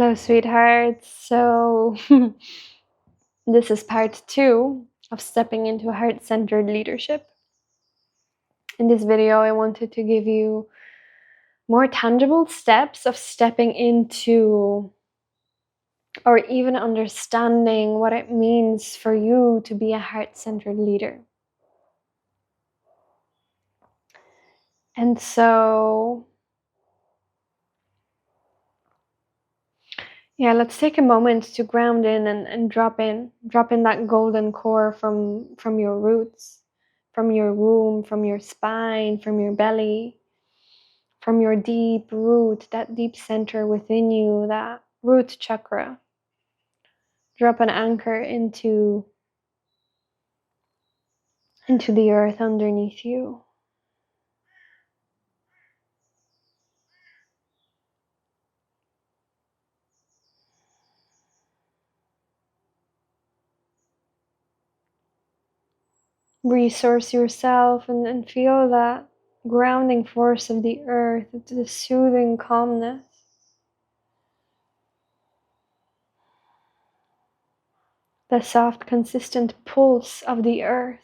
Hello, sweethearts. So, this is part 2 of stepping into heart-centered leadership. In this video, I wanted to give you more tangible steps of stepping into or even understanding what it means for you to be a heart-centered leader. And so, yeah, let's take a moment to ground in and drop in that golden core from your roots, from your womb, from your spine, from your belly, from your deep root, that deep center within you, that root chakra. Drop an anchor into the earth underneath you. Resource yourself and feel that grounding force of the earth, the soothing calmness. The soft, consistent pulse of the earth.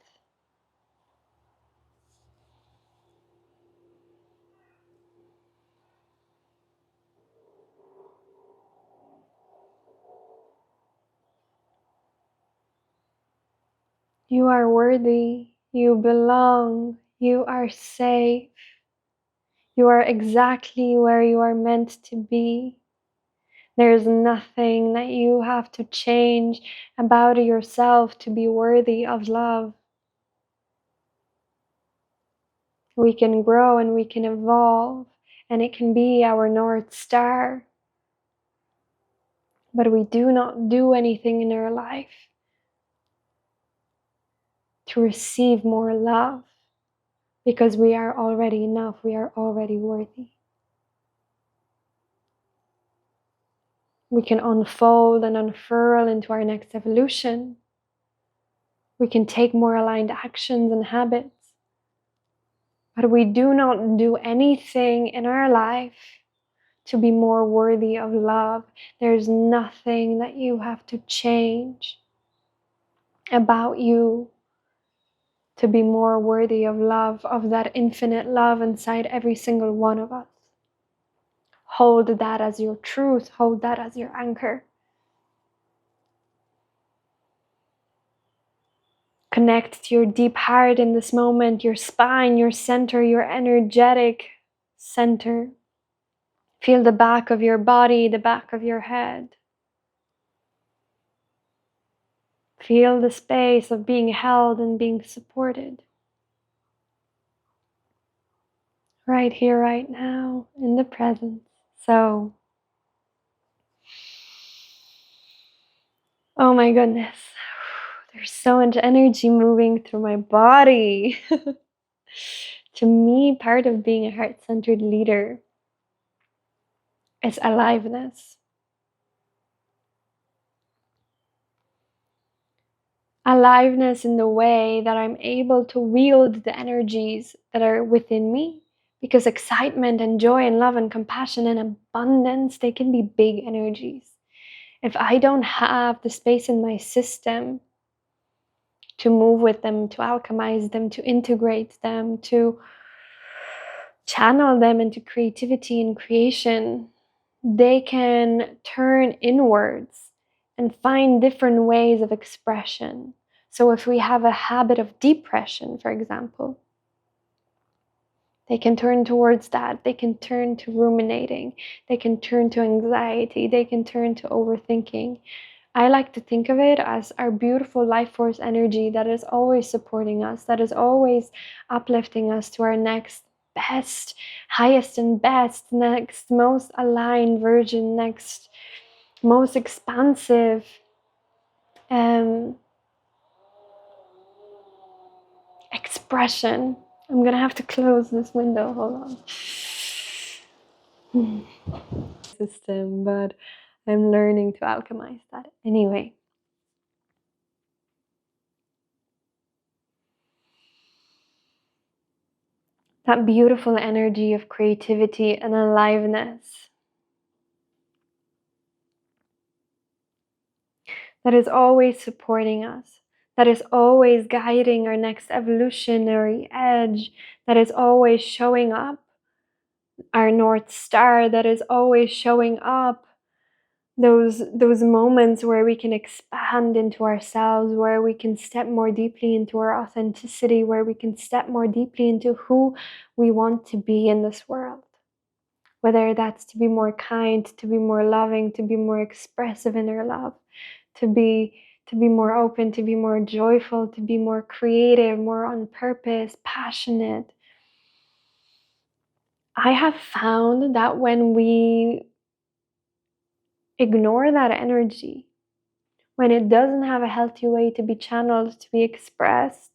You are worthy, you belong, you are safe. You are exactly where you are meant to be. There is nothing that you have to change about yourself to be worthy of love. We can grow and we can evolve, and it can be our North Star. But we do not do anything in our life to receive more love, because we are already enough, we are already worthy. We can unfold and unfurl into our next evolution. We can take more aligned actions and habits. But we do not do anything in our life to be more worthy of love. There's nothing that you have to change about you to be more worthy of love, of that infinite love inside every single one of us. Hold that as your truth. Hold that as your anchor. Connect to your deep heart in this moment, your spine, your center, your energetic center. Feel the back of your body, the back of your head. Feel the space of being held and being supported. Right here, right now, in the present. So, oh my goodness. There's so much energy moving through my body. To me, part of being a heart-centered leader is aliveness. Aliveness in the way that I'm able to wield the energies that are within me, because excitement and joy and love and compassion and abundance, they can be big energies. If I don't have the space in my system to move with them, to alchemize them, to integrate them, to channel them into creativity and creation, they can turn inwards and find different ways of expression. So if we have a habit of depression, for example, they can turn towards that. They can turn to ruminating. They can turn to anxiety. They can turn to overthinking. I like to think of it as our beautiful life force energy that is always supporting us, that is always uplifting us to our next best, highest and best, next most aligned version, next most expansive expression. I'm gonna have to close this window, hold on. System, but I'm learning to alchemize that. Anyway. That beautiful energy of creativity and aliveness that is always supporting us, that is always guiding our next evolutionary edge, that is always showing up, our North Star, that is always showing up, those moments where we can expand into ourselves, where we can step more deeply into our authenticity, where we can step more deeply into who we want to be in this world. Whether that's to be more kind, to be more loving, to be more expressive in our love, to be more open, to be more joyful, to be more creative, more on purpose, passionate. I have found that when we ignore that energy, when it doesn't have a healthy way to be channeled, to be expressed,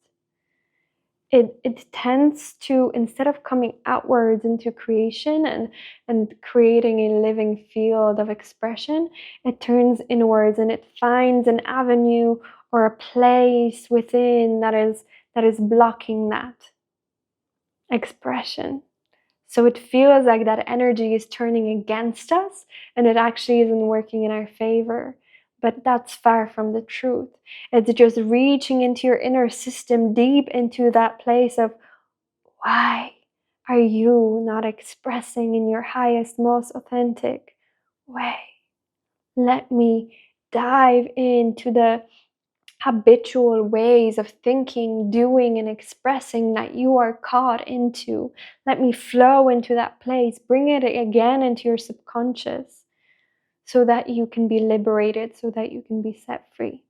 it tends to, instead of coming outwards into creation and creating a living field of expression, it turns inwards and it finds an avenue or a place within that is blocking that expression. So it feels like that energy is turning against us and it actually isn't working in our favor. But that's far from the truth. It's just reaching into your inner system, deep into that place of, why are you not expressing in your highest, most authentic way? Let me dive into the habitual ways of thinking, doing, and expressing that you are caught into. Let me flow into that place. Bring it again into your subconscious so that you can be liberated, so that you can be set free.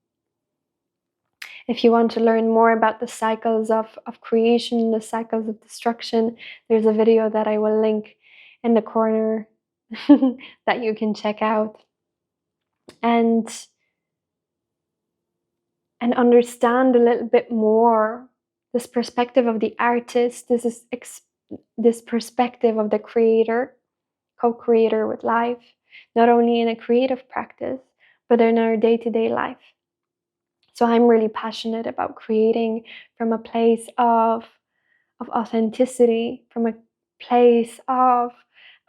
If you want to learn more about the cycles of creation, the cycles of destruction, there's a video that I will link in the corner that you can check out. And understand a little bit more this perspective of the artist, this perspective of the creator, co-creator with life, not only in a creative practice, but in our day-to-day life. So I'm really passionate about creating from a place of authenticity, from a place of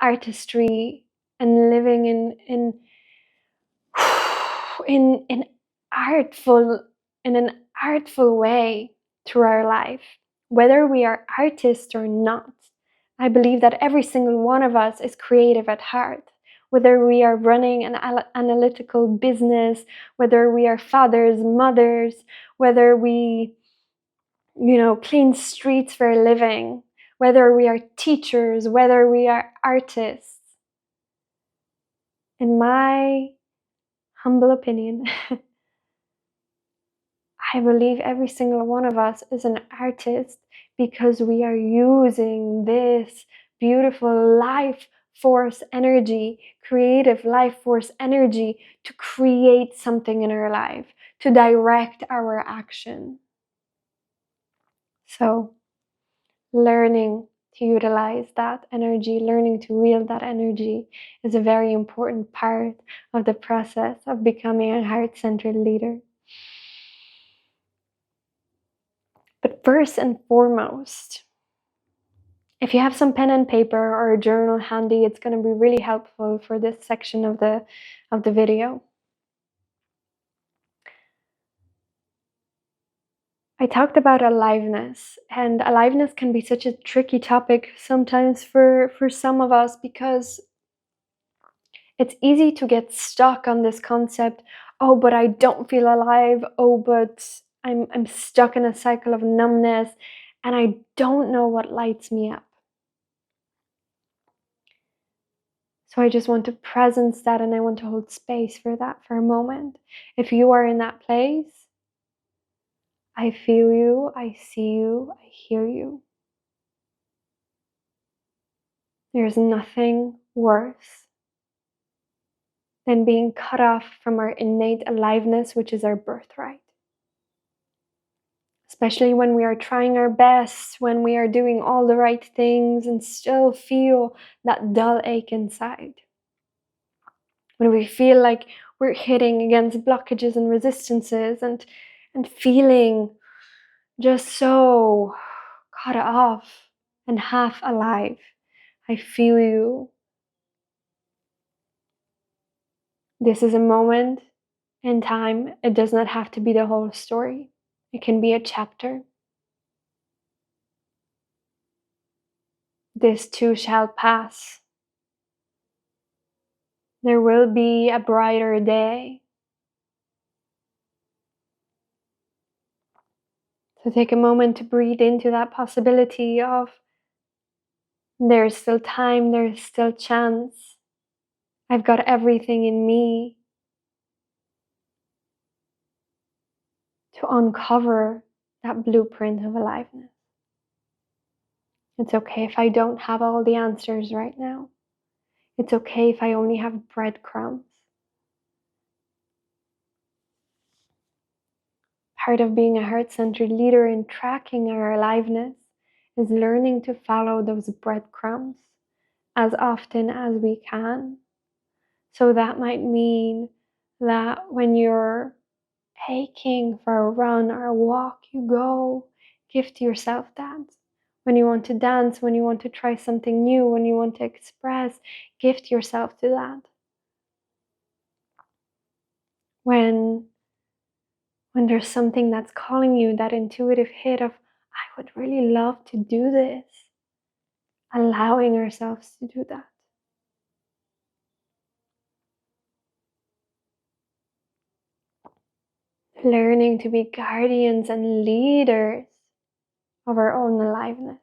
artistry, and living in artful, in an artful way through our life, whether we are artists or not. I believe that every single one of us is creative at heart, whether we are running an analytical business, whether we are fathers, mothers, whether we clean streets for a living, whether we are teachers, whether we are artists. In my humble opinion, I believe every single one of us is an artist because we are using this beautiful life force energy, creative life force energy to create something in our life, to direct our action. So, learning to utilize that energy, learning to wield that energy is a very important part of the process of becoming a heart-centered leader. But first and foremost, if you have some pen and paper or a journal handy, it's going to be really helpful for this section of the video. I talked about aliveness, and aliveness can be such a tricky topic sometimes for some of us, because it's easy to get stuck on this concept. Oh, but I don't feel alive. Oh, but I'm stuck in a cycle of numbness and I don't know what lights me up. So I just want to presence that, and I want to hold space for that for a moment. If you are in that place, I feel you, I see you, I hear you. There's nothing worse than being cut off from our innate aliveness, which is our birthright. Especially when we are trying our best, when we are doing all the right things and still feel that dull ache inside. When we feel like we're hitting against blockages and resistances and feeling just so cut off and half alive. I feel you. This is a moment in time. It does not have to be the whole story. It can be a chapter. This too shall pass. There will be a brighter day. So take a moment to breathe into that possibility of there's still time, there's still chance. I've got everything in me to uncover that blueprint of aliveness. It's okay if I don't have all the answers right now. It's okay if I only have breadcrumbs. Part of being a heart-centered leader in tracking our aliveness is learning to follow those breadcrumbs as often as we can. So that might mean that when you're aching for a run or a walk, you go gift yourself that. When you want to dance, when you want to try something new, when you want to express, gift yourself to that. When there's something that's calling you, that intuitive hit of, I would really love to do this, allowing ourselves to do that. Learning to be guardians and leaders of our own aliveness.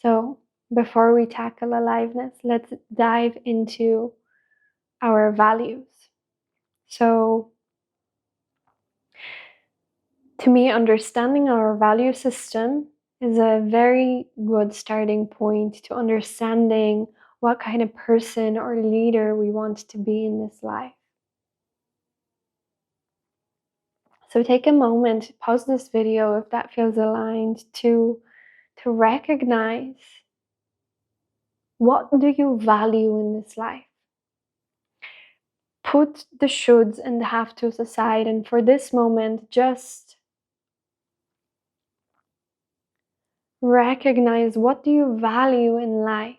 So before we tackle aliveness, let's dive into our values. So to me, understanding our value system is a very good starting point to understanding what kind of person or leader we want to be in this life. So take a moment, pause this video if that feels aligned, to recognize, what do you value in this life? Put the shoulds and the have tos aside, and for this moment, just recognize, what do you value in life?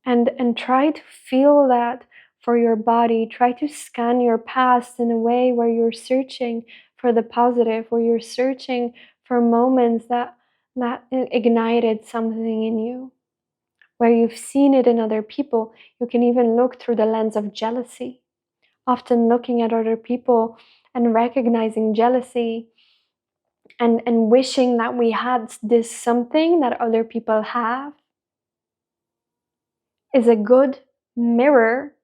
And try to feel that for your body. Try to scan your past in a way where you're searching for the positive, where you're searching for moments that ignited something in you, where you've seen it in other people. You can even look through the lens of jealousy. Often looking at other people and recognizing jealousy and wishing that we had this something that other people have is a good mirror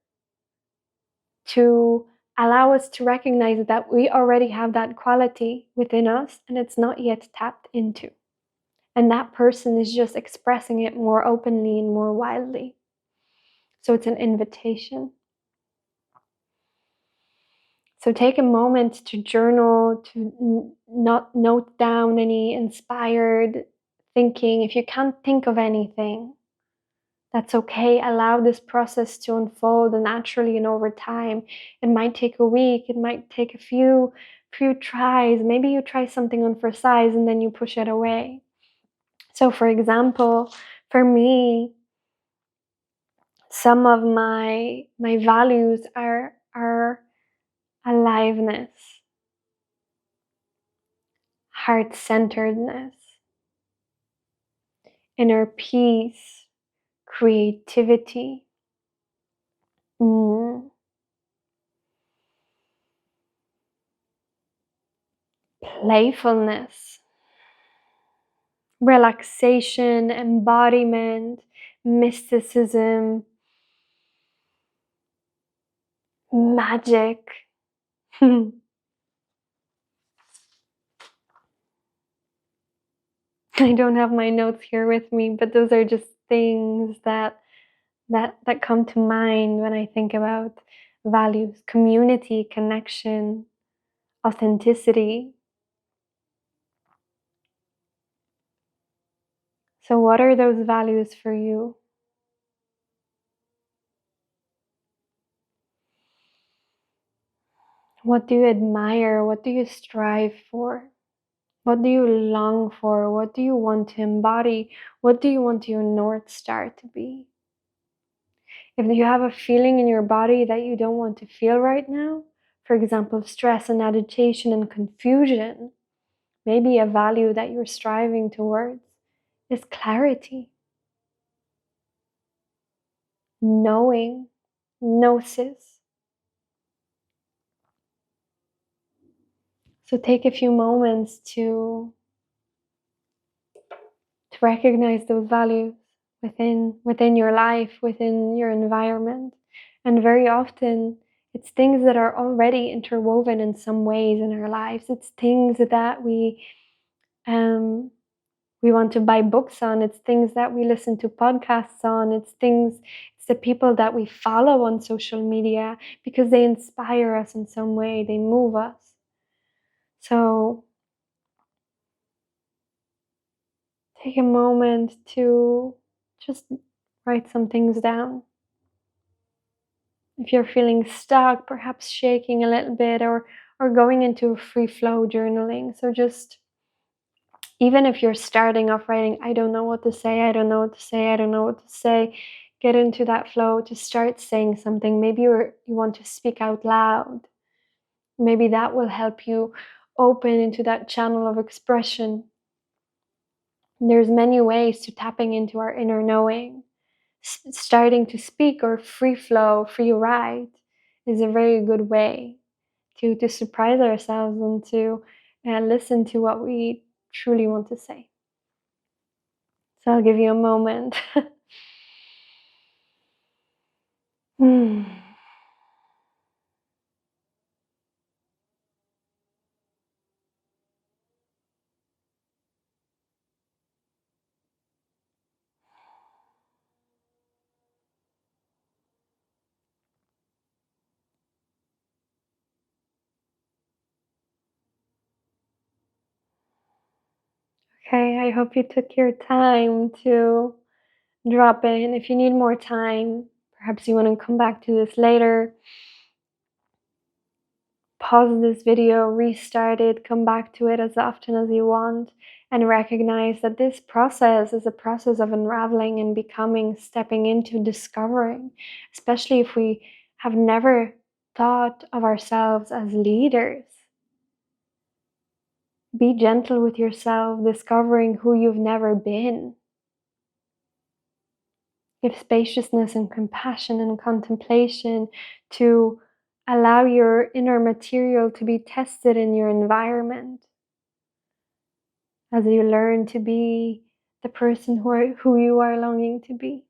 to allow us to recognize that we already have that quality within us and it's not yet tapped into. And that person is just expressing it more openly and more wildly. So it's an invitation. So take a moment to journal, to not note down any inspired thinking. If you can't think of anything, that's okay. Allow this process to unfold naturally and over time. It might take a week, it might take a few tries. Maybe you try something on for size and then you push it away. So for example, for me, some of my values are aliveness, heart-centeredness, inner peace, creativity, playfulness, relaxation, embodiment, mysticism, magic. I don't have my notes here with me, but those are just things that come to mind when I think about values: community, connection, authenticity. So what are those values for you? What do you admire? What do you strive for? What do you long for? What do you want to embody? What do you want your North Star to be? If you have a feeling in your body that you don't want to feel right now, for example, stress and agitation and confusion, maybe a value that you're striving towards is clarity, knowing, gnosis. So take a few moments to recognize those values within your life, within your environment. And very often it's things that are already interwoven in some ways in our lives. It's things that we want to buy books on. It's things that we listen to podcasts on. It's the people that we follow on social media because they inspire us in some way. They move us. So take a moment to just write some things down. If you're feeling stuck, perhaps shaking a little bit, or going into free flow journaling. So just, even if you're starting off writing, I don't know what to say, I don't know what to say, I don't know what to say, get into that flow to start saying something. Maybe you want to speak out loud. Maybe that will help you open into that channel of expression. There's many ways to tapping into our inner knowing. Starting to speak or free flow, free write is a very good way to surprise ourselves and to listen to what we truly want to say. So I'll give you a moment. Okay, I hope you took your time to drop in. If you need more time, perhaps you want to come back to this later. Pause this video, restart it, come back to it as often as you want, and recognize that this process is a process of unraveling and becoming, stepping into discovering, especially if we have never thought of ourselves as leaders. Be gentle with yourself, discovering who you've never been. Give spaciousness and compassion and contemplation to allow your inner material to be tested in your environment as you learn to be the person who you are longing to be.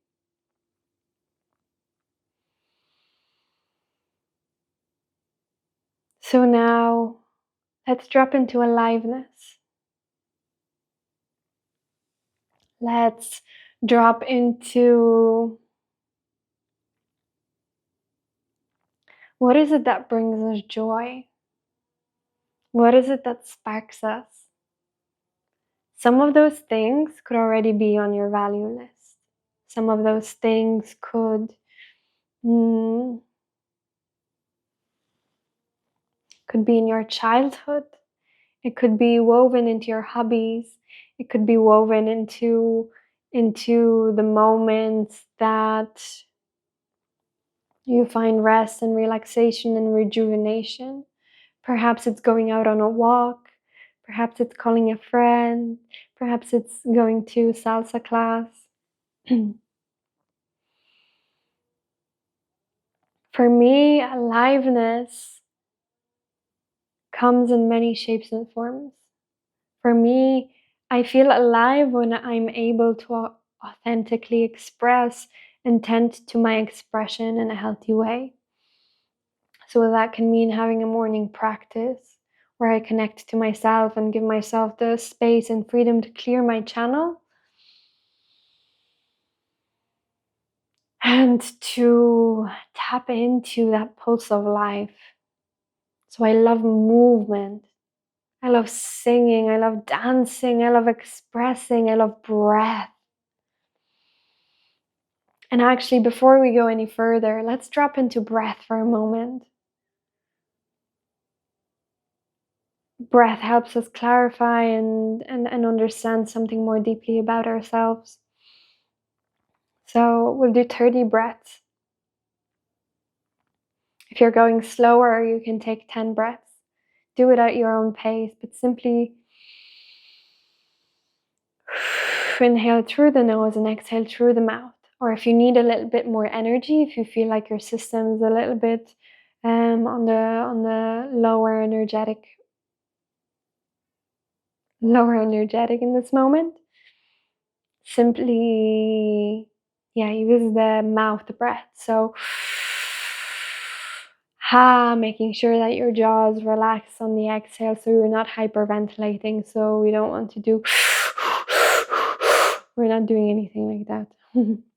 So now let's drop into aliveness. Let's drop into what is it that brings us joy? What is it that sparks us? Some of those things could already be on your value list. Some of those things could be in your childhood. It could be woven into your hobbies. It could be woven into the moments that you find rest and relaxation and rejuvenation. Perhaps it's going out on a walk. Perhaps it's calling a friend. Perhaps it's going to salsa class. For me, aliveness comes in many shapes and forms. For me, I feel alive when I'm able to authentically express intent to my expression in a healthy way. So that can mean having a morning practice where I connect to myself and give myself the space and freedom to clear my channel and to tap into that pulse of life. So I love movement. I love singing. I love dancing. I love expressing. I love breath. And actually, before we go any further, let's drop into breath for a moment. Breath helps us clarify and understand something more deeply about ourselves. So we'll do 30 breaths. If you're going slower, you can take 10 breaths. Do it at your own pace, but simply inhale through the nose and exhale through the mouth. Or if you need a little bit more energy, if you feel like your system is a little bit on the lower energetic in this moment, simply use the mouth breath. So making sure that your jaws relax on the exhale so you're not hyperventilating. So we don't want to do we're not doing anything like that.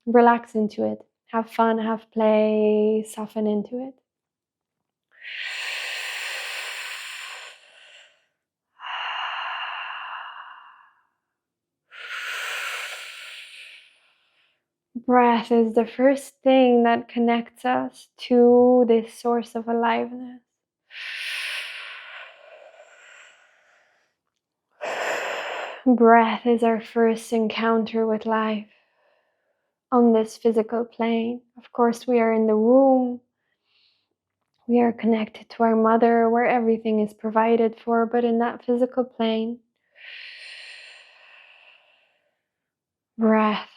Relax into it. Have fun, have play, soften into it. Breath is the first thing that connects us to this source of aliveness. Breath is our first encounter with life on this physical plane. Of course, we are in the womb. We are connected to our mother where everything is provided for, but in that physical plane, breath,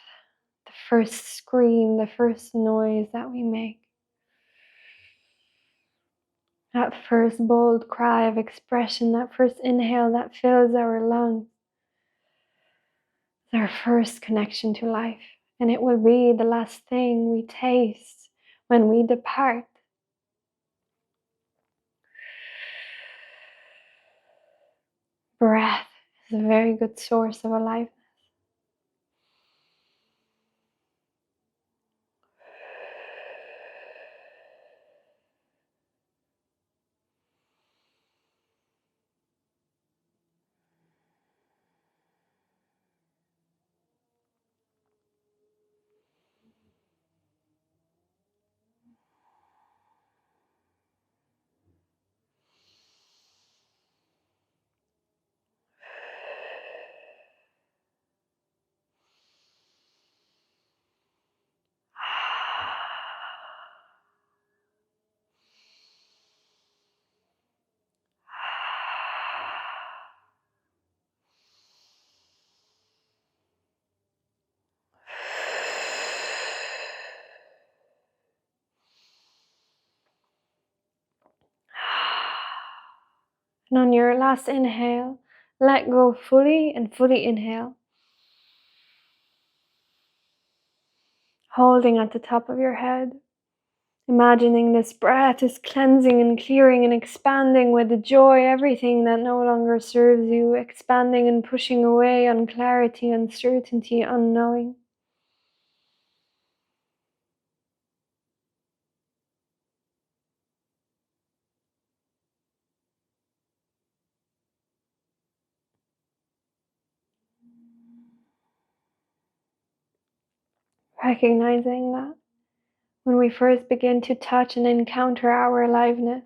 the first scream, the first noise that we make. That first bold cry of expression, that first inhale that fills our lungs. It's our first connection to life. And it will be the last thing we taste when we depart. Breath is a very good source of aliveness. And on your last inhale, let go fully and fully inhale. Holding at the top of your head. Imagining this breath is cleansing and clearing and expanding with the joy, everything that no longer serves you, expanding and pushing away unclarity, uncertainty, unknowing. Recognizing that when we first begin to touch and encounter our aliveness,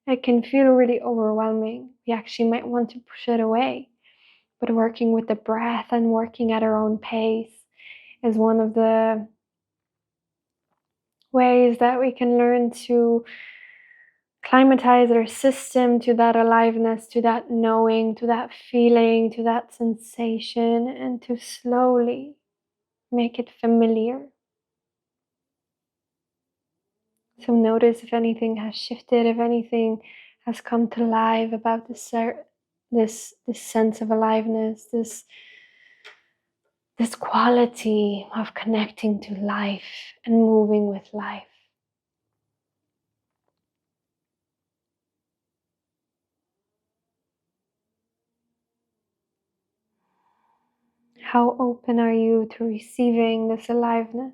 it can feel really overwhelming. We actually might want to push it away. But working with the breath and working at our own pace is one of the ways that we can learn to climatize our system to that aliveness, to that knowing, to that feeling, to that sensation, and to slowly make it familiar. So notice if anything has shifted, if anything has come to life about this sense of aliveness, this quality of connecting to life and moving with life. How open are you to receiving this aliveness,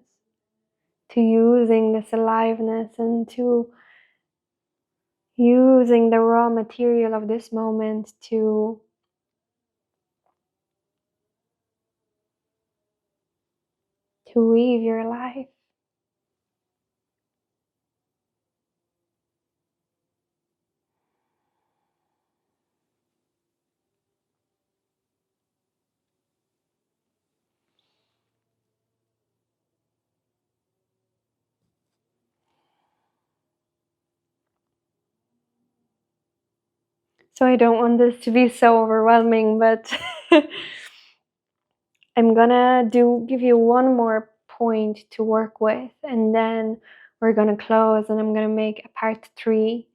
to using this aliveness, and to using the raw material of this moment to weave your life? So I don't want this to be so overwhelming, but I'm gonna give you one more point to work with, and then we're gonna close, and I'm gonna make a part 3.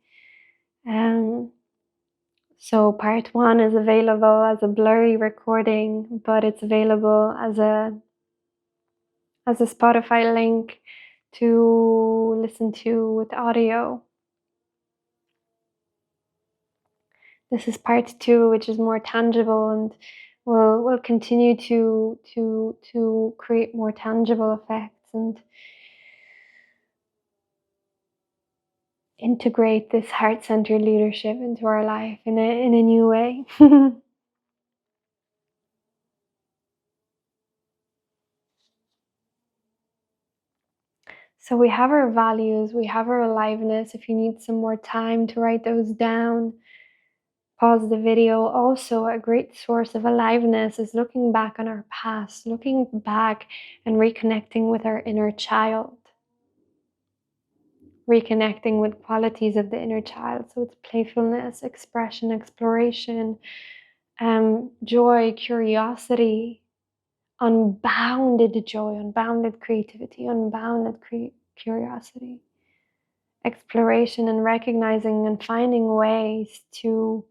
So part 1 is available as a blurry recording, but it's available as a Spotify link to listen to with audio. This is part 2, which is more tangible, and we'll continue to create more tangible effects and integrate this heart-centered leadership into our life in a new way. So we have our values, we have our aliveness. If you need some more time to write those down, pause the video. Also, a great source of aliveness is looking back on our past, looking back and reconnecting with our inner child, reconnecting with qualities of the inner child. So it's playfulness, expression, exploration, joy, curiosity, unbounded joy, unbounded creativity, unbounded curiosity, exploration, and recognizing and finding ways to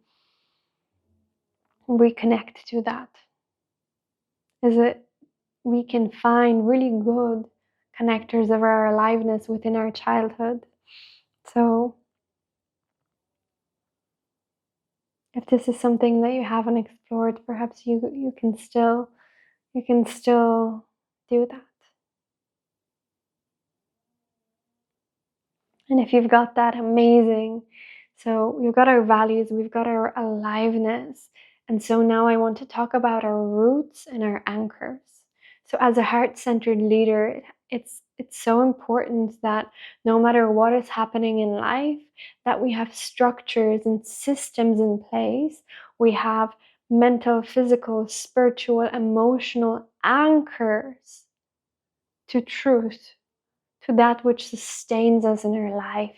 reconnect to that. Is it we can find really good connectors of our aliveness within our childhood. So if this is something that you haven't explored, perhaps you can still do that. And if you've got that, amazing. So we've got our values, we've got our aliveness. And so now I want to talk about our roots and our anchors. So as a heart-centered leader, it's so important that no matter what is happening in life, that we have structures and systems in place. We have mental, physical, spiritual, emotional anchors to truth, to that which sustains us in our life.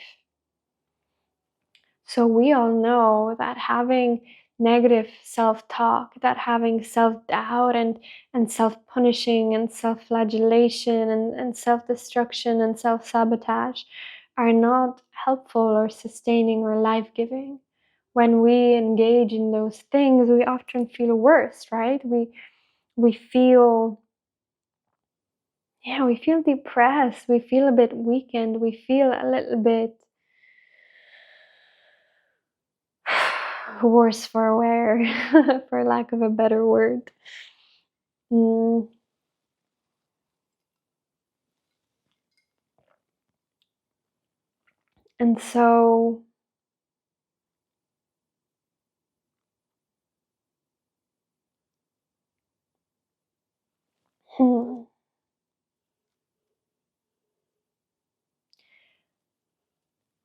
So we all know that having negative self-talk, that having self-doubt and self-punishing and self-flagellation and self-destruction and self-sabotage are not helpful or sustaining or life-giving. When we engage in those things, we often feel worse, right? We feel depressed, we feel a bit weakened, we feel a little bit worse for wear, for lack of a better word. And so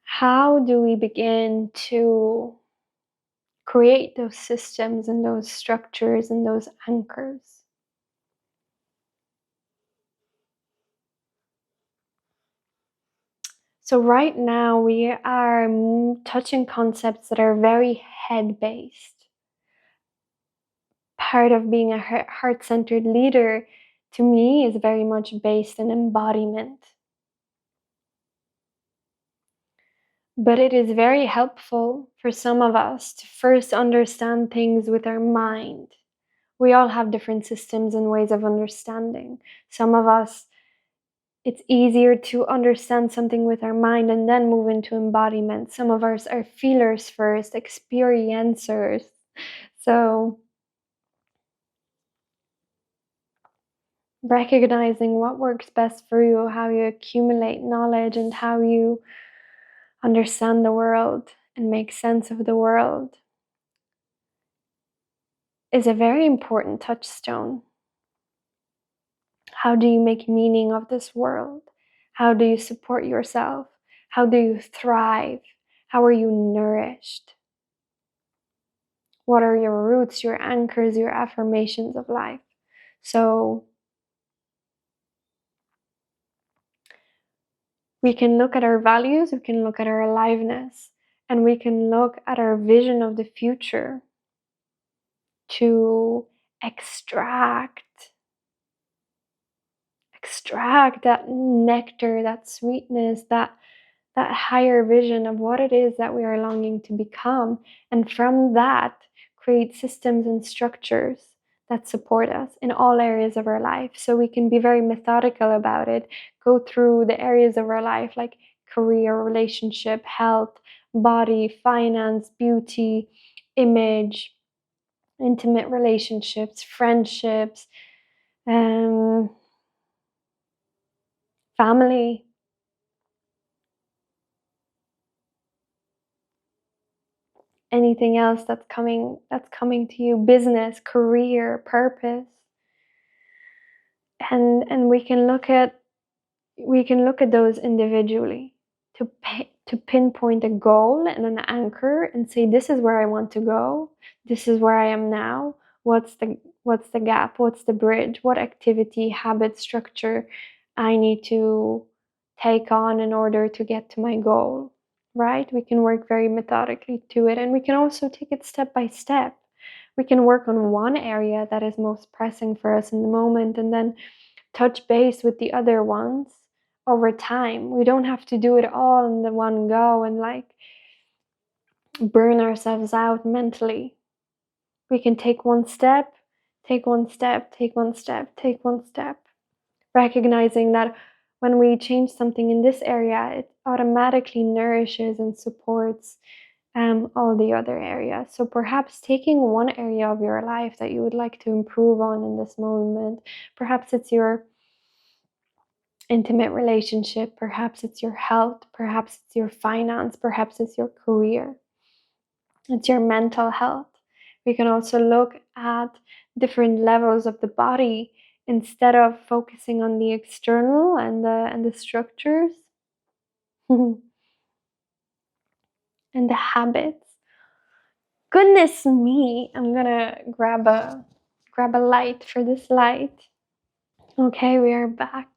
how do we begin to create those systems and those structures and those anchors? So right now we are touching concepts that are very head-based. Part of being a heart-centered leader, to me, is very much based in embodiment. But it is very helpful for some of us to first understand things with our mind. We all have different systems and ways of understanding. Some of us, it's easier to understand something with our mind and then move into embodiment. Some of us are feelers first, experiencers. So recognizing what works best for you, how you accumulate knowledge, and how you understand the world and make sense of the world is a very important touchstone. How do you make meaning of this world? How do you support yourself? How do you thrive? How are you nourished? What are your roots, your anchors, your affirmations of life? So we can look at our values, we can look at our aliveness, And we can look at our vision of the future to extract that nectar, that sweetness, that higher vision of what it is that we are longing to become. And from that, create systems and structures that support us in all areas of our life. So we can be very methodical about it, go through the areas of our life like career, relationship, health, body, finance, beauty, image, intimate relationships, friendships, family, anything else that's coming to you, business, career, purpose. And we can look at those individually to pinpoint a goal and an anchor and say, this is where I want to go, this is where I am now, what's the gap, what's the bridge, what activity, habit, structure I need to take on in order to get to my goal, right? We can work very methodically to it, and we can also take it step by step. We can work on one area that is most pressing for us in the moment and then touch base with the other ones over time. We don't have to do it all in the one go and like burn ourselves out mentally. We can take one step, take one step, take one step, take one step, recognizing that when we change something in this area, it automatically nourishes and supports all the other areas. So perhaps taking one area of your life that you would like to improve on in this moment, perhaps it's your intimate relationship, perhaps it's your health, perhaps it's your finance, perhaps it's your career, it's your mental health. We can also look at different levels of the body instead of focusing on the external and the structures and the habits. Goodness me, I'm gonna grab a light for this light. Okay, we are back.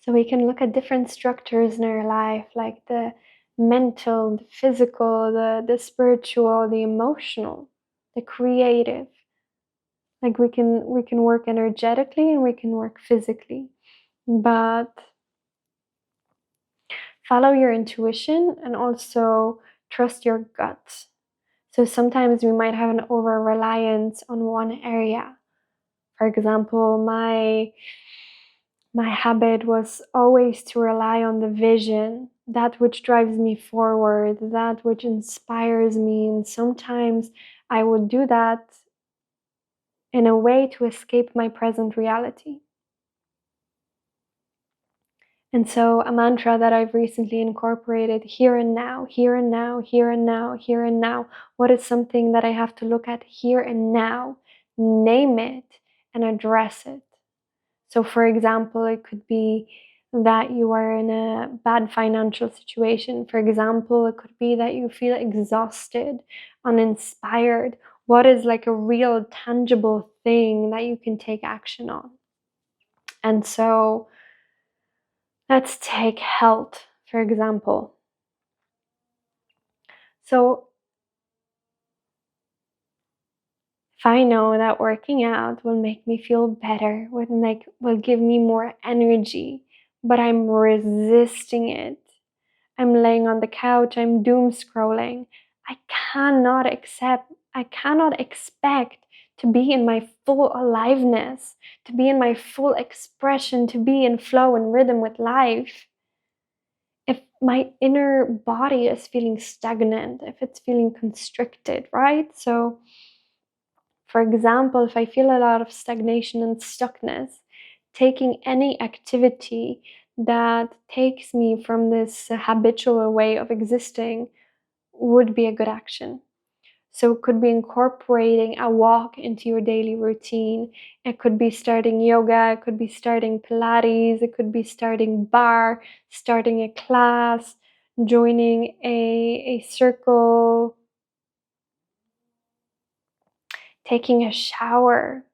So we can look at different structures in our life, like the mental, the physical, the spiritual, the emotional, the creative. Like we can work energetically and we can work physically. But follow your intuition and also trust your gut. So sometimes we might have an over reliance on one area. For example, my habit was always to rely on the vision, that which drives me forward, that which inspires me. And sometimes I would do that in a way to escape my present reality. And so a mantra that I've recently incorporated, here and now, here and now, here and now, here and now. What is something that I have to look at here and now? Name it and address it. So for example, it could be that you are in a bad financial situation. For example, it could be that you feel exhausted, uninspired. What is like a real tangible thing that you can take action on? And so let's take health, for example. So if I know that working out will make me feel better, will give me more energy, but I'm resisting it, I'm laying on the couch, I'm doom scrolling, I cannot expect to be in my full aliveness, to be in my full expression, to be in flow and rhythm with life, if my inner body is feeling stagnant, if it's feeling constricted, right? So for example, if I feel a lot of stagnation and stuckness, taking any activity that takes me from this habitual way of existing would be a good action. So it could be incorporating a walk into your daily routine. It could be starting yoga, it could be starting Pilates, it could be starting bar, starting a class, joining a circle, taking a shower.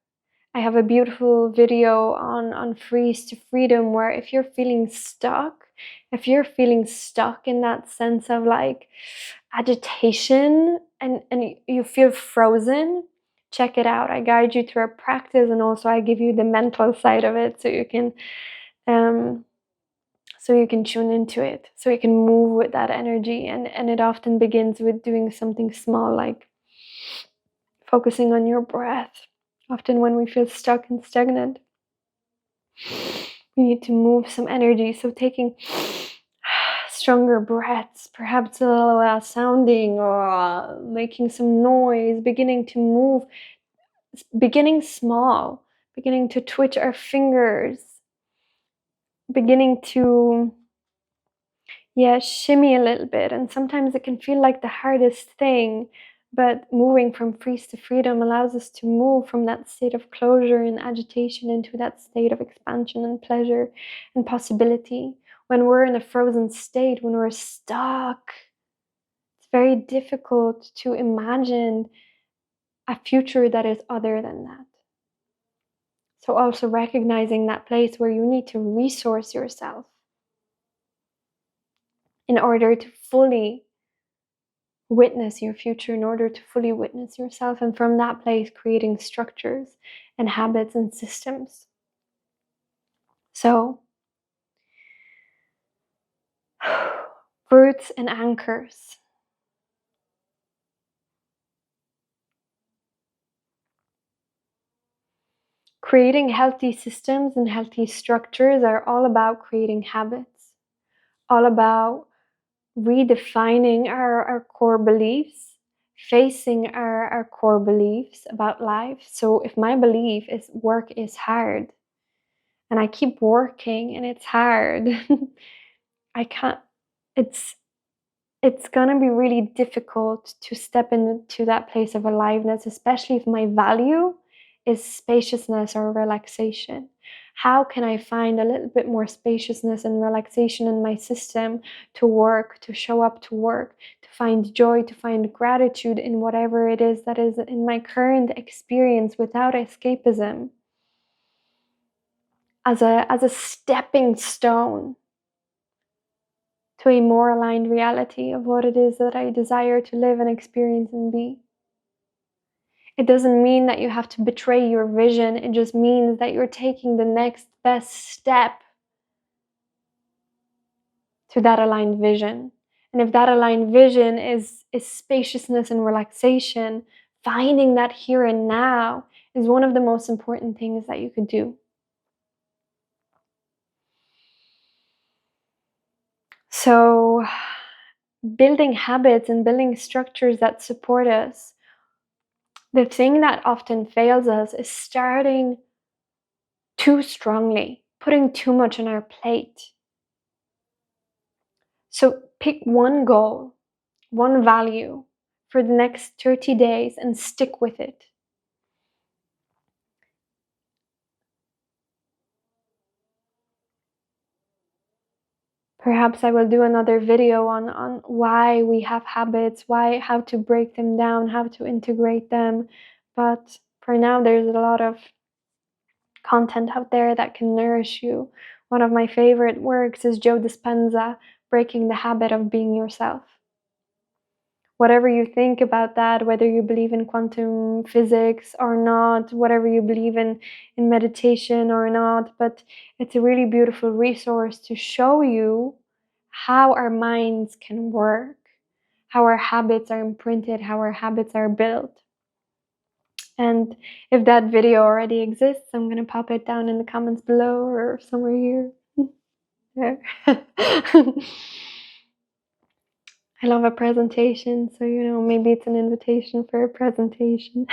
I have a beautiful video on Freeze to Freedom where if you're feeling stuck If you're feeling stuck in that sense of like agitation and you feel frozen, check it out. I guide you through a practice, and also I give you the mental side of it so you can tune into it, so you can move with that energy. And it often begins with doing something small, like focusing on your breath. Often when we feel stuck and stagnant, we need to move some energy. So taking stronger breaths, perhaps a little sounding or making some noise, beginning to move, beginning small, beginning to twitch our fingers, beginning to shimmy a little bit. And sometimes it can feel like the hardest thing, but moving from freeze to freedom allows us to move from that state of closure and agitation into that state of expansion and pleasure and possibility. When we're in a frozen state, when we're stuck, it's very difficult to imagine a future that is other than that. So also recognizing that place where you need to resource yourself in order to fully witness your future, in order to fully witness yourself, and from that place creating structures and habits and systems. So roots and anchors. Creating healthy systems and healthy structures are all about creating habits, all about redefining our core beliefs, facing our core beliefs about life. So if my belief is work is hard, and I keep working and it's hard, I can't, it's gonna be really difficult to step into that place of aliveness, especially if my value is spaciousness or relaxation. How can I find a little bit more spaciousness and relaxation in my system to work, to show up to work, to find joy, to find gratitude in whatever it is that is in my current experience without escapism, as a stepping stone to a more aligned reality of what it is that I desire to live and experience and be. It doesn't mean that you have to betray your vision. It just means that you're taking the next best step to that aligned vision. And if that aligned vision is spaciousness and relaxation, finding that here and now is one of the most important things that you could do. So building habits and building structures that support us. The thing that often fails us is starting too strongly, putting too much on our plate. So pick one goal, one value for the next 30 days and stick with it. Perhaps I will do another video on why we have habits, how to break them down, how to integrate them. But for now, there's a lot of content out there that can nourish you. One of my favorite works is Joe Dispenza, Breaking the Habit of Being Yourself. Whatever you think about that, whether you believe in quantum physics or not, whatever you believe in meditation or not, but it's a really beautiful resource to show you how our minds can work, how our habits are imprinted, how our habits are built. And if that video already exists, I'm going to pop it down in the comments below or somewhere here. There. I love a presentation, so maybe it's an invitation for a presentation.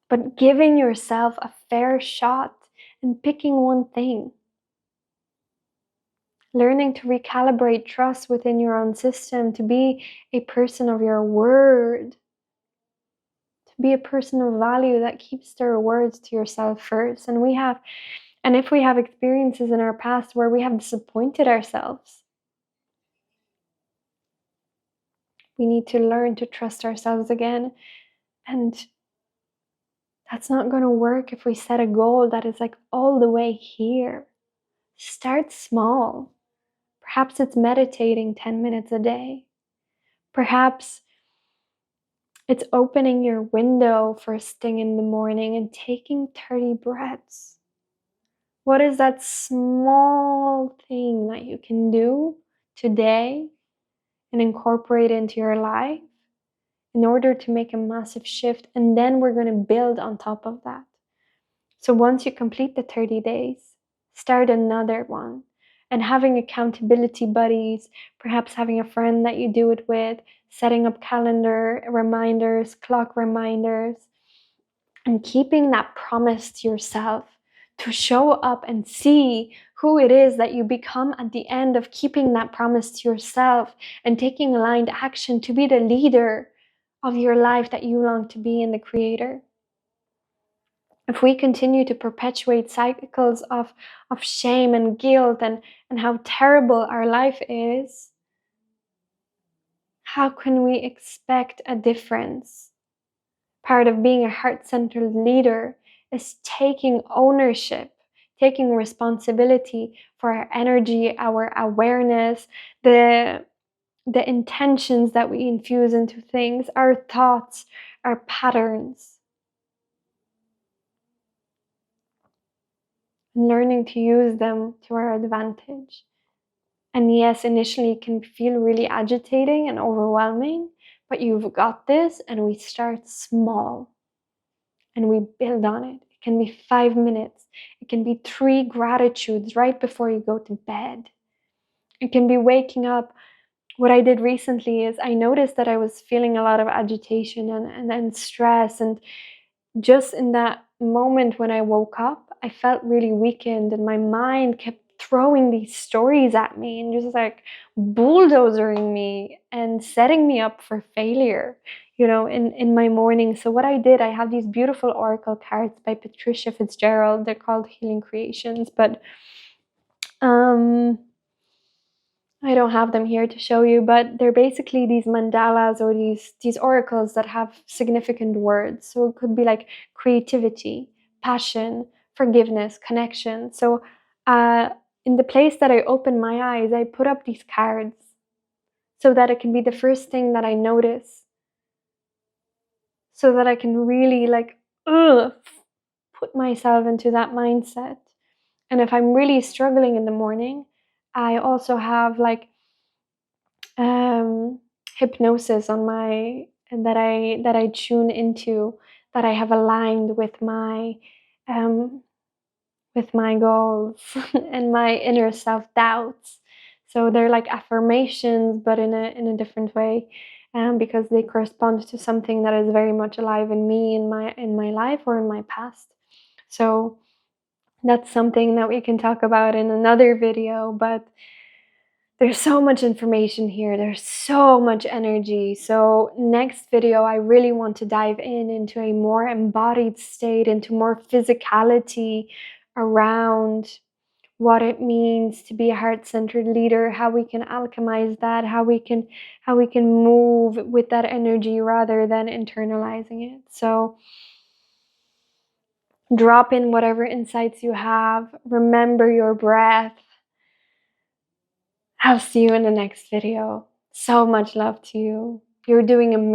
But giving yourself a fair shot and picking one thing. Learning to recalibrate trust within your own system, to be a person of your word, to be a person of value that keeps their words to yourself first. And if we have experiences in our past where we have disappointed ourselves, we need to learn to trust ourselves again. And that's not going to work if we set a goal that is like all the way here. Start small. Perhaps it's meditating 10 minutes a day. Perhaps it's opening your window first thing in the morning and taking 30 breaths. What is that small thing that you can do today and incorporate into your life in order to make a massive shift? And then we're going to build on top of that. So once you complete the 30 days, start another one. And having accountability buddies, perhaps having a friend that you do it with, setting up calendar reminders, clock reminders, and keeping that promise to yourself to show up and see who it is that you become at the end of keeping that promise to yourself and taking aligned action to be the leader of your life that you long to be, and the creator. If we continue to perpetuate cycles of shame and guilt and how terrible our life is, how can we expect a difference? Part of being a heart-centered leader is taking ownership, taking responsibility for our energy, our awareness, the intentions that we infuse into things, our thoughts, our patterns. Learning to use them to our advantage. And yes, initially it can feel really agitating and overwhelming, but you've got this, and we start small and we build on it. It can be 5 minutes. It can be 3 gratitudes right before you go to bed. It can be waking up. What I did recently is I noticed that I was feeling a lot of agitation and stress, and just in that moment when I woke up, I felt really weakened, and my mind kept throwing these stories at me and just like bulldozering me and setting me up for failure, in my morning. So what I did, I have these beautiful oracle cards by Patricia Fitzgerald. They're called Healing Creations, but I don't have them here to show you, but they're basically these mandalas or these oracles that have significant words. So it could be like creativity, passion, forgiveness, connection. So in the place that I open my eyes, I put up these cards so that it can be the first thing that I notice, so that I can really put myself into that mindset. And if I'm really struggling in the morning, I also have hypnosis on my, and that I tune into, that I have aligned with my goals and my inner self-doubts. So they're like affirmations, but in a different way, because they correspond to something that is very much alive in me, in my life or in my past. So that's something that we can talk about in another video, but there's so much information here. There's so much energy. So next video, I really want to dive into a more embodied state, into more physicality around what it means to be a heart-centered leader, how we can alchemize that, how we can move with that energy rather than internalizing it. So drop in whatever insights you have. Remember your breath. I'll see you in the next video. So much love to you. You're doing amazing.